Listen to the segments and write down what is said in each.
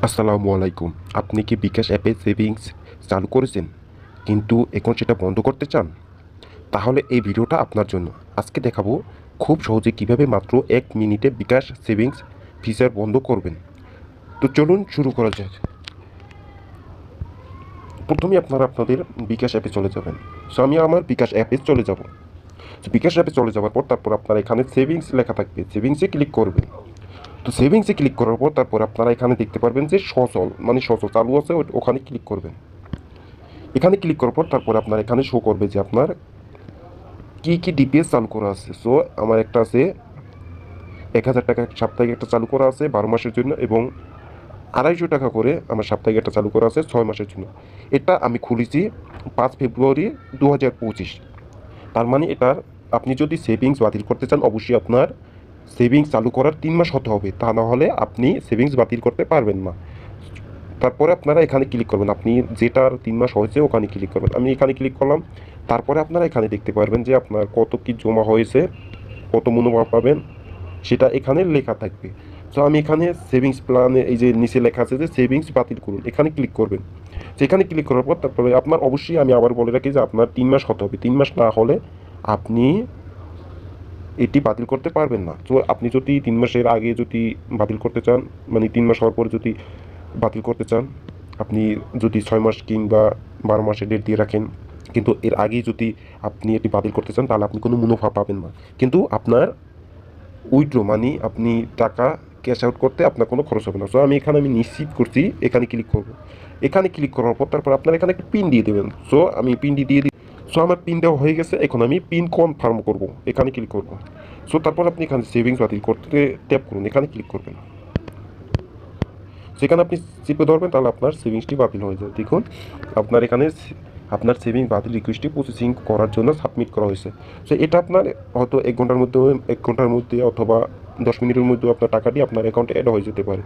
আসসালামু আলাইকুম। আপনি কি বিকাশ অ্যাপে সেভিংস চালু করেছেন কিন্তু এখন সেটা বন্ধ করতে চান? তাহলে এই ভিডিওটা আপনার জন্য। আজকে দেখাবো খুব সহজে কিভাবে মাত্র ১ মিনিটে বিকাশ সেভিংস ফিচার বন্ধ করবেন। তো চলুন শুরু করা যাক। প্রথমেই আপনারা আপনাদের বিকাশ অ্যাপে চলে যাবেন। সো আমি আমার বিকাশ অ্যাপে চলে যাব। তো বিকাশ অ্যাপে চলে যাওয়ার পর তারপর আপনারা এখানে সেভিংস লেখা থাকবে। সেভিংসে ক্লিক করবেন। তো সেভিংসে ক্লিক করার পর তারপর আপনারা এখানে দেখতে পারবেন যে সচল মানে সচল চালু আছে ওখানে ক্লিক করবেন। এখানে ক্লিক করার পর তারপর আপনার এখানে শো করবে যে আপনার কী কী ডিপিএস চালু করা আছে। সো আমার একটা আছে ১,০০০ টাকা সাপ্তাহিক একটা চালু করা আছে ১২ মাসের জন্য, এবং ২৫০ টাকা করে আমার সাপ্তাহিক একটা চালু করা আছে ৬ মাসের জন্য। এটা আমি খুলেছি ৫ ফেব্রুয়ারি ২০২৫। তার মানে এটার আপনি যদি সেভিংস বাতিল করতে চান অবশ্যই আপনার সেভিংস চালু করার ৩ মাস হতে হবে, তা না হলে আপনি সেভিংস বাতিল করতে পারবেন না। তারপরে আপনারা এখানে ক্লিক করবেন, আপনি যেটার ৩ মাস হয়েছে ওখানে ক্লিক করবেন। আমি এখানে ক্লিক করলাম। তারপরে আপনারা এখানে দেখতে পারবেন যে আপনার কত কি জমা হয়েছে, কত মুনাফা পাবেন সেটা এখানে লেখা থাকবে। তো আমি এখানে সেভিংস প্ল্যানে এই যে নিচে লেখা আছে যে সেভিংস বাতিল করুন, এখানে ক্লিক করবেন। সেখানে ক্লিক করার পর তারপরে আপনার অবশ্যই আমি আবার বলে রাখি যে আপনার ৩ মাস হতে হবে। ৩ মাস না হলে আপনি এটি বাতিল করতে পারবেন না। তো আপনি যদি ৩ মাসের আগে যদি বাতিল করতে চান, মানে ৩ মাস হওয়ার পরে যদি বাতিল করতে চান, আপনি যদি ৬ মাস কিংবা ১২ মাসের ডেট দিয়ে রাখেন, কিন্তু এর আগেই যদি আপনি এটি বাতিল করতে চান তাহলে আপনি কোনো মুনাফা পাবেন না। কিন্তু আপনার উইথড্র মানে আপনি টাকা ক্যাশ আউট করতে আপনার কোনো খরচ হবে না। সো আমি নিশ্চিত করছি, এখানে ক্লিক করব। এখানে ক্লিক করার পর তারপর আপনার এখানে একটা পিন দিয়ে দেবেন। সো আমি পিনটি দিয়ে দিই। সো আমার পিন দেওয়া হয়ে গেছে। এখন আমি পিন কনফার্ম করব, এখানে ক্লিক করব। সো তারপর আপনি এখানে সেভিংস বাতিল করতে ট্যাপ করুন, এখানে ক্লিক করবেন। সেখানে আপনি চিপে ধরবেন তাহলে আপনার সেভিংসটি বাতিল হয়ে যায়। দেখুন আপনার এখানে আপনার সেভিংস বাতিল রিকোয়েস্টটি প্রসেসিং করার জন্য সাবমিট করা হয়েছে। সো এটা আপনার হয়তো ১ ঘন্টার মধ্যে অথবা ১০ মিনিটের মধ্যে আপনার টাকাটি আপনার অ্যাকাউন্টে অ্যাড হয়ে যেতে পারে।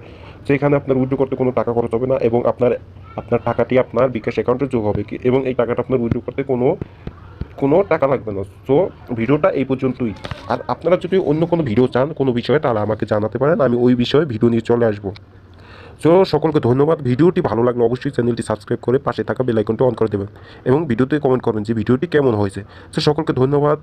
সো এখানে আপনার উইথড্র করতে কোনো টাকা খরচ হবে না, এবং আপনার আপনার টাকাটি আপনার বিকাশ অ্যাকাউন্টে যোগ হবে কি, এবং এই টাকাটা আপনার উইথড্র করতে কোনো টাকা লাগবে না। সো ভিডিওটা এই পর্যন্তই। আর আপনারা যদি অন্য কোনো ভিডিও চান কোনো বিষয়ে তাহলে আমাকে জানাতে পারেন, আমি ওই বিষয়ে ভিডিও নিয়ে চলে আসবো। সো সকলকে ধন্যবাদ। ভিডিওটি ভালো লাগলে অবশ্যই চ্যানেলটি সাবস্ক্রাইব করে পাশে থাকা বেল আইকনটি অন করে দেবেন, এবং ভিডিওতে কমেন্ট করবেন যে ভিডিওটি কেমন হয়েছে। সো সকলকে ধন্যবাদ।